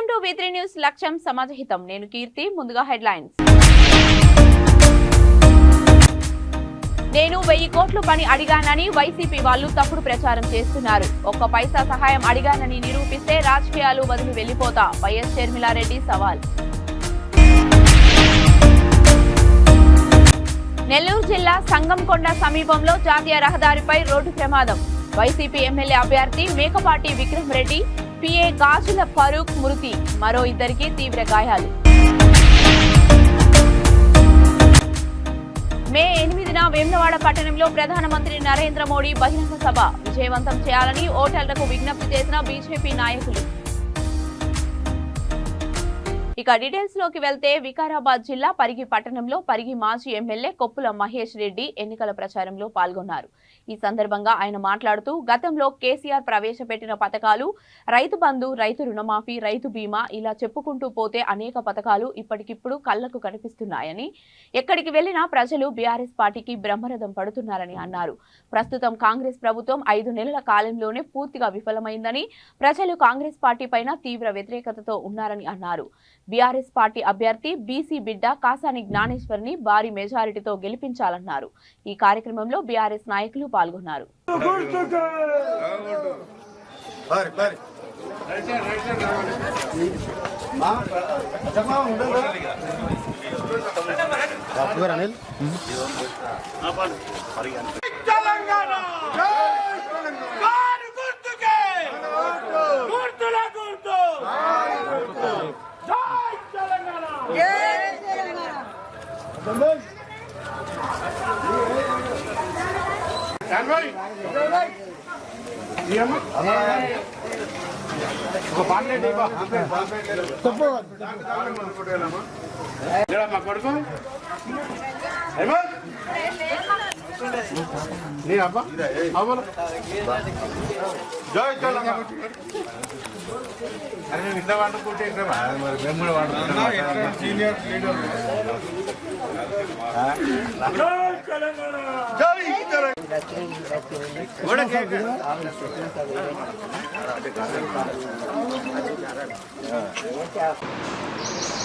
Welcome to V3 news లక్ష్యం సమాజహితం. నేను కీర్తి. ముందుగా హెడ్లైన్స్. నేను 1000 కోట్లు పని అడిగానని వైసీపీ వాళ్ళు తప్పుడు ప్రచారం చేస్తున్నారు. ఒక్క పైసా సహాయం అడిగానని నిరూపిస్తే రాజకీయాలు వదిలి వెళ్లిపోతా. వైఎస్ షర్మిలారెడ్డి సవాల్. నెల్లూరు జిల్లా సంగంకొండ సమీపంలో జాతీయ రహదారిపై రోడ్డు ప్రమాదం. వైసీపీ ఎమ్మెల్యే అభ్యర్థి మేకపాటి విక్రమ్ రెడ్డి, పిఏ గాజుల ఫరూక్ మృతి, మరో ఇద్దరికి తీవ్ర గాయాలు. మే 8న వేములవాడ పట్టణంలో ప్రధానమంత్రి నరేంద్ర మోడీ బహిరంగ సభ విజయవంతం చేయాలని ఓటర్లకు విజ్ఞప్తి చేసిన బీజేపీ నాయకులు. ఇక డీటెయిల్స్ లోకి వెళ్తే వికారాబాద్ జిల్లా పరిగి పట్టణంలో పరిగి మాజీ ఎమ్మెల్యే కొప్పుల మహేష్ రెడ్డి ఎన్నికల ప్రచారంలో పాల్గొన్నారు. ఈ సందర్భంగా ఆయన మాట్లాడుతూ గతంలో కేసీఆర్ ప్రవేశపెట్టిన పథకాలు రైతు బంధు, రైతు రుణమాఫీ, రైతు బీమా ఇలా చెప్పుకుంటూ పోతే అనేక పథకాలు ఇప్పటికిప్పుడు కళ్లకు కనిపిస్తున్నాయని, ఎక్కడికి వెళ్లినా ప్రజలు బీఆర్ఎస్ పార్టీకి బ్రహ్మరథం పడుతున్నారని అన్నారు. ప్రస్తుతం కాంగ్రెస్ ప్రభుత్వం 5 నెలల కాలంలోనే పూర్తిగా విఫలమైందని, ప్రజలు కాంగ్రెస్ పార్టీ పైన తీవ్ర వ్యతిరేకతతో ఉన్నారని అన్నారు. బీఆర్ఎస్ పార్టీ అభ్యర్థి బీసీ బిడ్డ కాసాని జ్ఞానేశ్వర్ని భారీ మెజారిటీతో గెలిపించాలన్నారు. ఈ కార్యక్రమంలో బీఆర్ఎస్ నాయకులు పాల్గొన్నారు.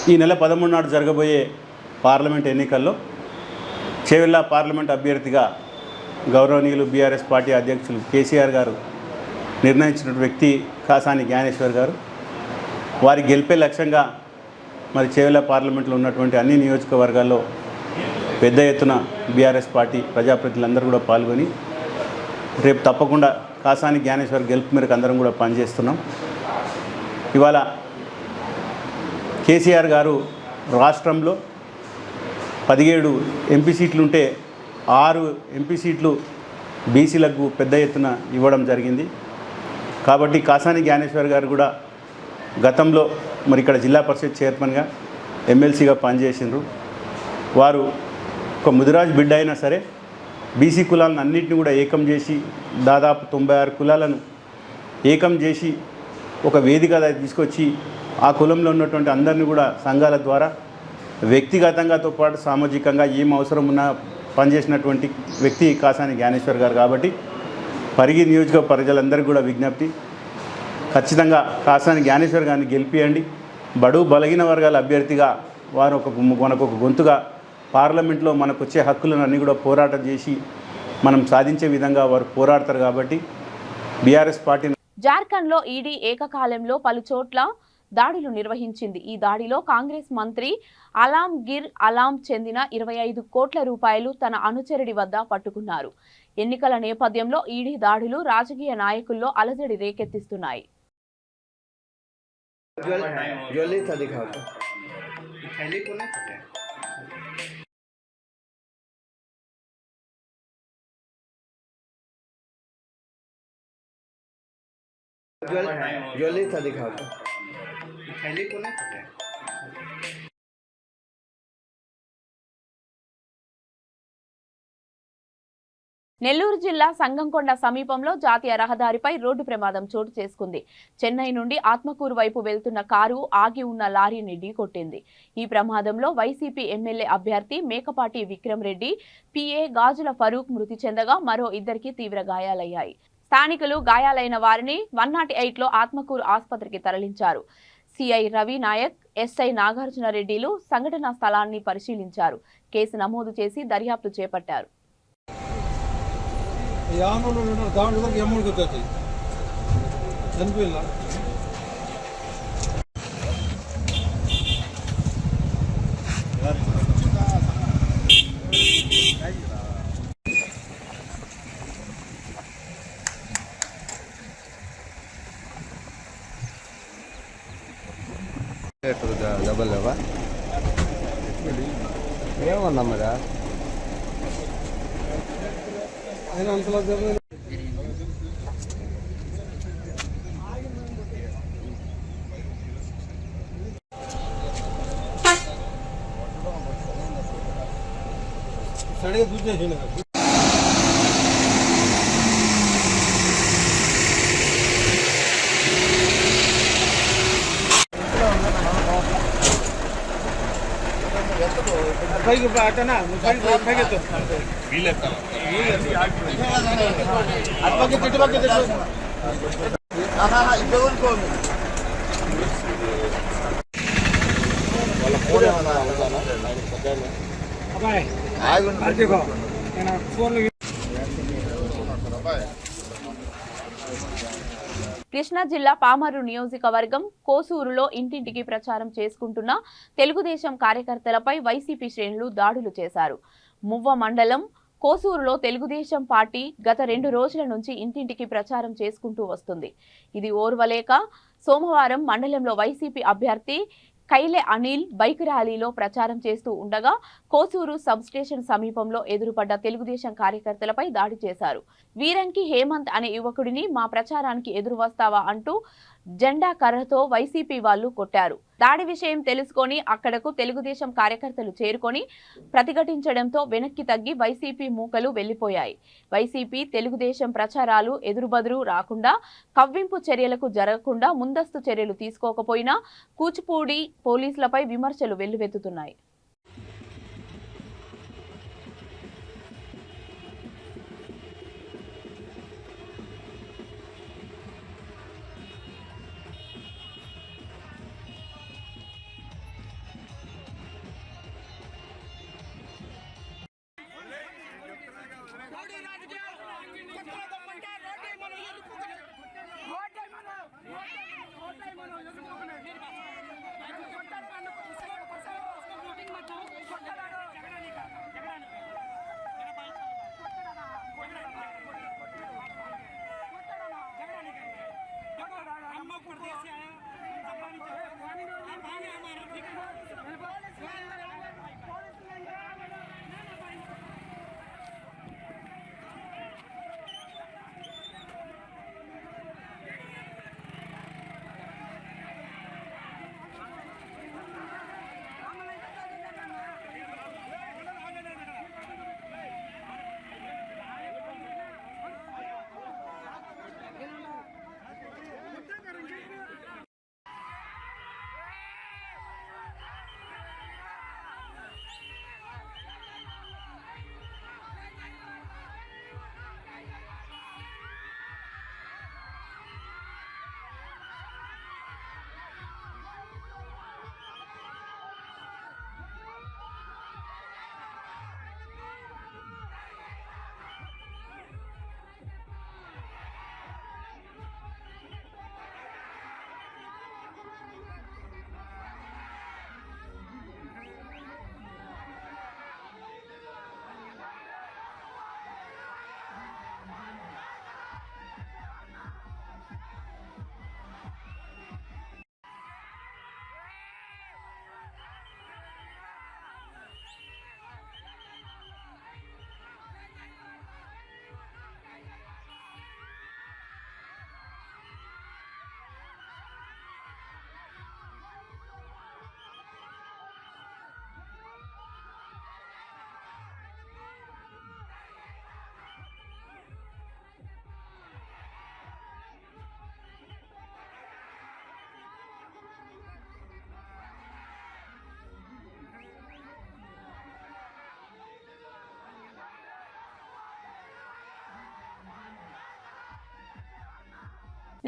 ఈ నెల 13 నాడు జరగబోయే పార్లమెంట్ ఎన్నికల్లో చేవెళ్ళ పార్లమెంట్ అభ్యర్థిగా గౌరవనీయులు బీఆర్ఎస్ పార్టీ అధ్యక్షులు కేసీఆర్ గారు నిర్ణయించిన వ్యక్తి కాసాని జ్ఞానేశ్వర్ గారు. వారి గెలిపే లక్ష్యంగా మరి చేవెళ్ళ పార్లమెంట్లో ఉన్నటువంటి అన్ని నియోజకవర్గాల్లో పెద్ద ఎత్తున బీఆర్ఎస్ పార్టీ ప్రజాప్రతినిధులందరూ కూడా పాల్గొని రేపు తప్పకుండా కాసాని జ్ఞానేశ్వర్ గెలుపు మేరకు అందరం కూడా పనిచేస్తున్నాం. ఇవాళ కేసీఆర్ గారు రాష్ట్రంలో 17 ఎంపీ సీట్లు ఉంటే 6 ఎంపీ సీట్లు బీసీలకు పెద్ద ఎత్తున ఇవ్వడం జరిగింది. కాబట్టి కాసాని జ్ఞానేశ్వర్ గారు కూడా గతంలో మరి ఇక్కడ జిల్లా పరిషత్ చైర్మన్గా ఎమ్మెల్సీగా పనిచేసిండ్రు. వారు ఒక ముదిరాజు బిడ్డ అయినా సరే బీసీ కులాలను అన్నింటినీ కూడా ఏకం చేసి దాదాపు 96 కులాలను ఏకం చేసి ఒక వేదిక తీసుకొచ్చి ఆ కులంలో ఉన్నటువంటి అందరినీ కూడా సంఘాల ద్వారా వ్యక్తిగతంగాతో పాటు సామాజికంగా ఏం అవసరం ఉన్నా పనిచేసినటువంటి వ్యక్తి కాసాని జ్ఞానేశ్వర్ గారు. కాబట్టి పరిగి నియోజక ప్రజలందరికీ కూడా విజ్ఞప్తి, ఖచ్చితంగా కాసాని జ్ఞానేశ్వర్ గారిని గెలిపియండి. బడుగు బలహీన వర్గాల అభ్యర్థిగా వారు మనకు ఒక గొంతుగా పార్లమెంట్లో మనకు వచ్చే హక్కులను అన్నీ కూడా పోరాటం చేసి మనం సాధించే విధంగా వారు పోరాడతారు. కాబట్టి బీఆర్ఎస్ పార్టీ జార్ఖండ్లో ఈడీ ఏకకాలంలో పలు చోట్ల దాడులు నిర్వహించింది. ఈ దాడిలో కాంగ్రెస్ మంత్రి అలాంగిర్ అలాం చెందిన 25 కోట్ల రూపాయలు తన అనుచరుడి వద్ద పట్టుకున్నారు. ఎన్నికల నేపథ్యంలో ఈడీ దాడులు రాజకీయ నాయకుల్లో అలజడి రేకెత్తిస్తున్నాయి. ज्वेलरी था दिखाओ तो थैली को नहीं पकड़े। నెల్లూరు జిల్లా సంగంకొండ సమీపంలో జాతీయ రహదారిపై రోడ్డు ప్రమాదం చోటు చేసుకుంది. చెన్నై నుండి ఆత్మకూరు వైపు వెళ్తున్న కారు ఆగి ఉన్న లారీని ఢీకొట్టింది. ఈ ప్రమాదంలో వైసీపీ ఎమ్మెల్యే అభ్యర్థి మేకపాటి విక్రమ్ రెడ్డి, పిఏ గాజుల ఫరూక్ మృతి చెందగా మరో ఇద్దరికి తీవ్ర గాయాలయ్యాయి. స్థానికులు గాయాలైన వారిని 108లో ఆత్మకూరు ఆసుపత్రికి తరలించారు. సిఐ రవి నాయక్, ఎస్ఐ నాగార్జున రెడ్డిలు సంఘటనా స్థలాన్ని పరిశీలించారు. కేసు నమోదు చేసి దర్యాప్తు చేపట్టారు. డబల్ లేవా ఏమన్నా మరి ఆయన అంతలో సరిగా చూసేసి పైకి అట్టనా పైకి కృష్ణా జిల్లా పామరు నియోజకవర్గం కోసూరులో ఇంటింటికి ప్రచారం చేసుకుంటున్న తెలుగుదేశం కార్యకర్తలపై వైసీపీ శ్రేణులు దాడులు చేశారు. మువ్వ మండలం కోసూరులో తెలుగుదేశం పార్టీ గత 2 రోజుల నుంచి ఇంటింటికి ప్రచారం చేసుకుంటూ వస్తుంది. ఇది ఓర్వలేక సోమవారం మండలంలో వైసీపీ అభ్యర్థి కైలే అనిల్ బైక్ ర్యాలీలో ప్రచారం చేస్తూ ఉండగా కోసూరు సబ్ స్టేషన్ సమీపంలో ఎదురుపడ్డ తెలుగుదేశం కార్యకర్తలపై దాడి చేశారు. వీరంకి హేమంత్ అనే యువకుడిని మా ప్రచారానికి ఎదురు వస్తావా అంటూ జెండా కర్రతో వైసీపీ వాళ్ళు కొట్టారు. దాడి విషయం తెలుసుకొని అక్కడకు తెలుగుదేశం కార్యకర్తలు చేరుకొని ప్రతిఘటించడంతో వెనక్కి తగ్గి వైసీపీ మూకలు వెళ్లిపోయాయి. వైసీపీ తెలుగుదేశం ప్రచారాలు ఎదురుబదురు రాకుండా, కవ్వింపు చర్యలకు జరగకుండా ముందస్తు చర్యలు తీసుకోకపోయినా కూచిపూడి పోలీసులపై విమర్శలు వెల్లువెత్తుతున్నాయి.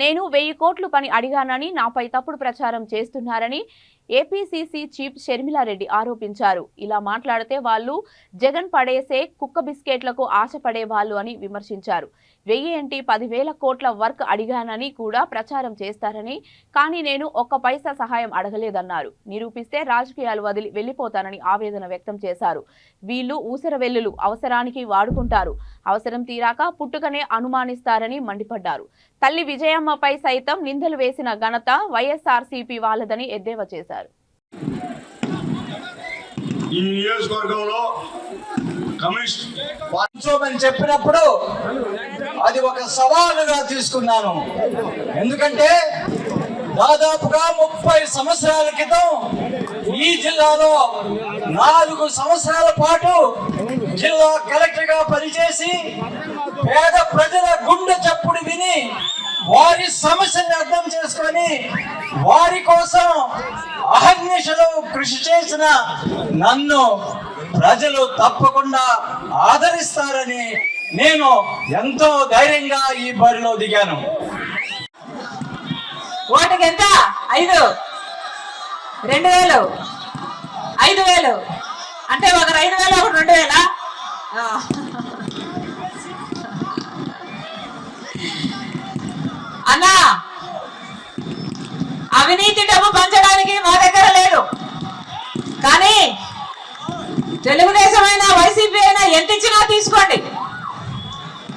నేను 1000 కోట్లు పని అడిగానని నాపై తప్పుడు ప్రచారం చేస్తున్నారని ఏపీసీసీ చీఫ్ షర్మిలారెడ్డి ఆరోపించారు. ఇలా మాట్లాడితే వాళ్ళు జగన్ పడేసే కుక్క బిస్కెట్లకు ఆశపడే వాళ్ళు అని విమర్శించారు. 1000 ఏంటి 10,000 కోట్ల వర్క్ అడిగానని కూడా ప్రచారం చేస్తారని, కానీ నేను ఒక్క పైసా సహాయం అడగలేదన్నారు. నిరూపిస్తే రాజకీయాలు వదిలి వెళ్లిపోతానని ఆవేదన వ్యక్తం చేశారు. వీళ్ళు ఊసరవెల్లులు అవసరానికి వాడుకుంటారు, అవసరం తీరాక పుట్టుకనే అనుమానిస్తారని మండిపడ్డారు. తల్లి విజయమ్మపై సైతం నిందలు వేసిన ఘనత వైఎస్ఆర్సీపీ వాళ్ళదని ఎద్దేవా చేశారు. ఈ నియోజకవర్గంలో కమ్యూనిస్ట్ పంచోమని చెప్పినప్పుడు అది ఒక సవాలుగా తీసుకున్నాను. ఎందుకంటే దాదాపుగా 30 సంవత్సరాల క్రితం ఈ జిల్లాలో 4 సంవత్సరాల పాటు జిల్లా కలెక్టర్ గా పనిచేసి పేద ప్రజల గుండె చప్పుడు విని వారి సమస్యని అర్థం చేసుకొని వారి కోసం అహర్నిశలు కృషి చేసిన నన్ను ప్రజలు తప్పకుండా ఆదరిస్తారని నేను ఎంతో ధైర్యంగా ఈ బరిలో దిగాను. ఓటుకి ఎంత? 5 2000 5000 అంటే ఒకరు 5000 ఒకరు 2000. అన్నా, అవినీతి డబ్బు పంచడానికి మా దగ్గర లేదు, కానీ తెలుగుదేశం అయినా వైసీపీ అయినా ఎంత ఇచ్చినా తీసుకోండి,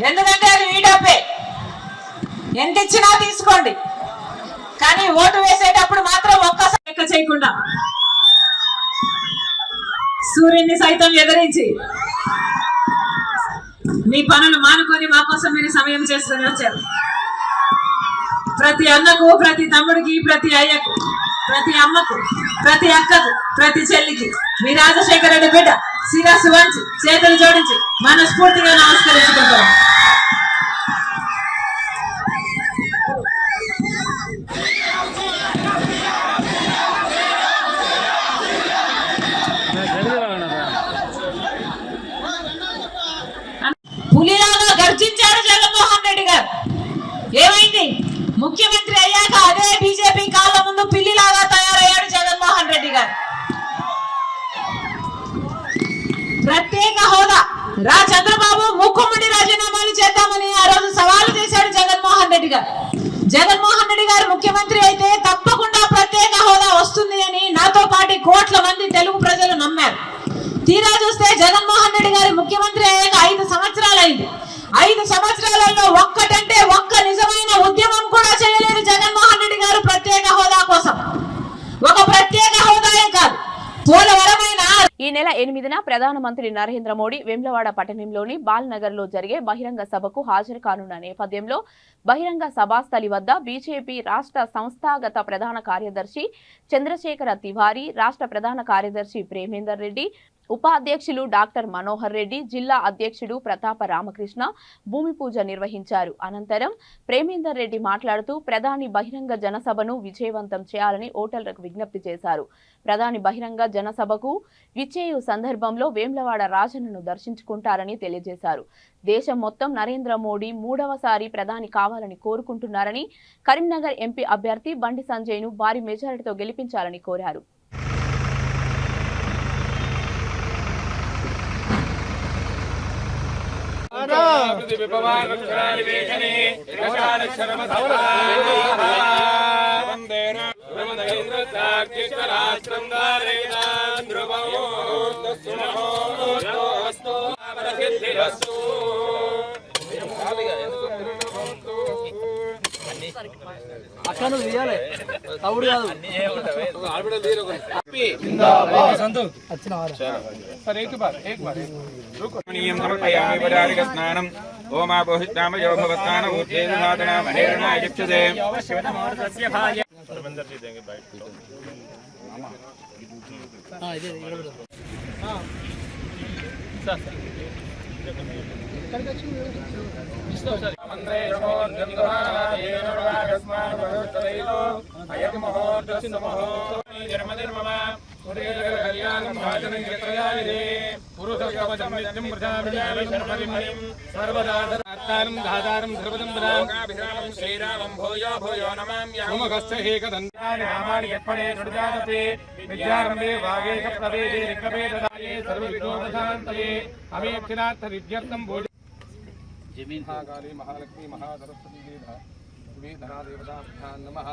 ఎందుకంటే అది మీ డబ్బే. ఎంత ఇచ్చినా తీసుకోండి, కానీ ఓటు వేసేటప్పుడు మాత్రం ఒక్కసారి లెక్క చేయకుండా సూర్యుని సైతం ఎదిరించి మీ పనులు మానుకొని మా కోసం మీరు సమయం చేసుకుని వచ్చారు. ప్రతి అన్నకు, ప్రతి తమ్ముడికి, ప్రతి అయ్యకు, ప్రతి అమ్మకు, ప్రతి అక్కకు, ప్రతి చెల్లికి మీ రాజశేఖర రెడ్డి బిడ్డ శిరస్సు వంచి చేతులు జోడించి మనస్ఫూర్తిగా నమస్కరించుకుంటారు. పులిలాగా గర్జించారు జగన్మోహన్ రెడ్డి గారు. ఏమైంది? ముఖ్యమంత్రి అయ్యాక అదే బీజేపీ కాళ్ళ ముందు పిల్లిలాగా తయారయ్యాడు జగన్మోహన్ రెడ్డి గారు. ప్రత్యేక హోదా చంద్రబాబు ముఖ్యమంత్రి రాజీనామాలు చేద్దామని ఆ రోజు సవాలు చేశాడు జగన్మోహన్ రెడ్డి గారు. జగన్మోహన్ రెడ్డి గారు ముఖ్యమంత్రి అయితే తప్పకుండా ప్రత్యేక హోదా వస్తుంది అని నాతో పాటు కోట్ల మంది తెలుగు ప్రజలు నమ్మారు. తీరా చూస్తే జగన్మోహన్ రెడ్డి గారు ముఖ్యమంత్రి అయ్యాక 5 సంవత్సరాలు అయింది. 5 సంవత్సరాలలో ఒక్కటంటే ఒక్క నిజమైన ఉద్యమం కూడా చేయలేదు జగన్మోహన్ రెడ్డి గారు ప్రత్యేక హోదా కోసం. ఒక ప్రత్యేక హోదాయే కాదు, పోలవరమైన. ఈ నెల 8న ప్రధానమంత్రి నరేంద్ర మోడీ వేములవాడ పట్టణంలోని బాల్నగర్ లో జరిగే బహిరంగ సభకు హాజరు కానున్న నేపథ్యంలో బహిరంగ సభాస్థలి వద్ద బీజేపీ రాష్ట్ర సంస్థాగత ప్రధాన కార్యదర్శి చంద్రశేఖర తివారీ, రాష్ట్ర ప్రధాన కార్యదర్శి ప్రేమేందర్ రెడ్డి, ఉపాధ్యక్షులు డాక్టర్ మనోహర్ రెడ్డి, జిల్లా అధ్యక్షుడు ప్రతాప రామకృష్ణ భూమి పూజ నిర్వహించారు. అనంతరం ప్రేమేందర్ రెడ్డి మాట్లాడుతూ ప్రధాని బహిరంగ జనసభను విజయవంతం చేయాలని ఓటర్లకు విజ్ఞప్తి చేశారు. ప్రధాని బహిరంగ జనసభకు విచ్చేయు సందర్భంలో వేములవాడ రాజన్నను దర్శించుకుంటారని తెలియజేశారు. దేశం మొత్తం నరేంద్ర మోడీ 3వసారి ప్రధాని కావాలని కోరుకుంటున్నారని, కరీంనగర్ ఎంపీ అభ్యర్థి బండి సంజయ్ను భారీ మెజారిటీతో గెలిపించాలని కోరారు. అక్కడ నువ్వు తీయాలి, అవుడు కాదు. స్నానం वक्तारं धातारं सर्वदम्बरां श्रीरामं भूयो भूयो नमाम्यहम् उमगश्च हेकदन्तानि नामानि यत्पणे षड्जातपे विद्यारम्भे वागेश प्रवेदे ऋग्वेददाये सर्वविघ्नोपशान्तये अमेक्षिणार्थविद्यर्थं भोज जमीन महाकाली महालक्ष्मी महासरस्वती देवी धनादेवताभ्यां नमः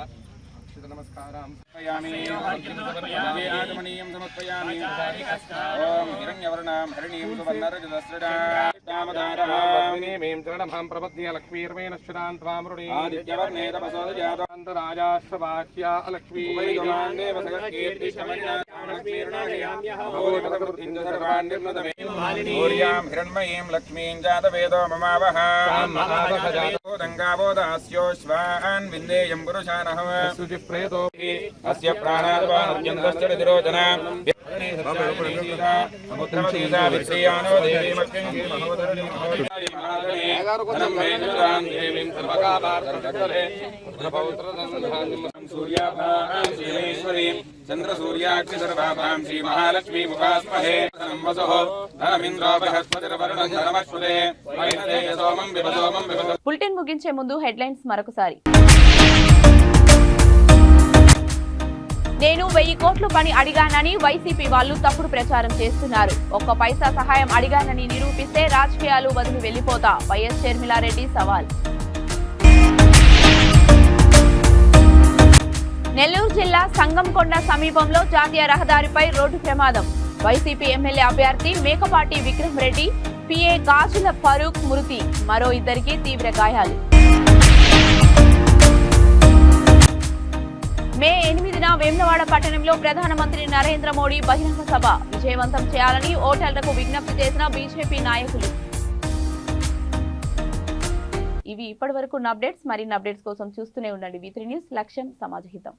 नमस्कारां समर्पयामि आगमनीयं समर्पयामि ओम हिरण्यवर्णां हरिणीं सुवर्णरजतस्रजामदारहां चरणभां प्रपद्ये लक्ष्मीर्वेणश्वरां त्वामृणे आदित्यवर्णे तपसोदजातराजाश्ववाह्या लक्ष्मी वैदमान्देव सगत्कीर्तिशमन्यां हिरण्मयीं लक्ष्मीं जातवेदो ममावह गङ्गाबोधास्योश्वान् विन्देयं पुरुषानहं प्रेतो अस्य प्राणाद्वानत्यन्तश्च विरोचना समुद्रमतीसा विश्रियानो देवी मक्यङ्गी महोदरी महोदरी देवीं सर्वकापार्थकरे सूर्याभां श्रीमेश्वरीं चन्द्रसूर्याग्निसर्वाभां श्रीमहालक्ष्मी मुखास्महे वसुः धनमिन्द्रो बृहस्पतिर्वरुणं धनमश्वते वैनदेय सोमं विभसोमं विभस బులెటిన్ ముగించే ముందు హెడ్లైన్స్ మరొకసారి. నేను 1000 కోట్లు పని అడిగానని వైసీపీ వాళ్ళు తప్పుడు ప్రచారం చేస్తున్నారు. ఒక్క పైసా సహాయం అడిగానని నిరూపిస్తే రాజకీయాలు వదిలి వెళ్లిపోతా వైఎస్ షర్మిలారెడ్డి సవాల్. నెల్లూరు జిల్లా సంగంకొండ సమీపంలో జాతీయ రహదారిపై రోడ్డు ప్రమాదం. వైసీపీ ఎమ్మెల్యే అభ్యర్థి మేకపాటి విక్రమ్ రెడ్డి పిఏ గాజుల ఫరూక్ మృతి, మరో 2కి తీవ్ర గాయాలు. మే 8న వేములవాడ పట్టణంలో ప్రధానమంత్రి నరేంద్ర మోడీ బహిరంగ సభ విజయవంతం చేయాలని ఓటర్లకు విజ్ఞప్తి చేసిన బీజేపీ నాయకులు. ఇవి ఇప్పటివరకు అప్డేట్స్. మరిన్ని అప్డేట్స్ కోసం చూస్తూనే ఉండండి V3 న్యూస్. లక్ష్యం సమాజహితం.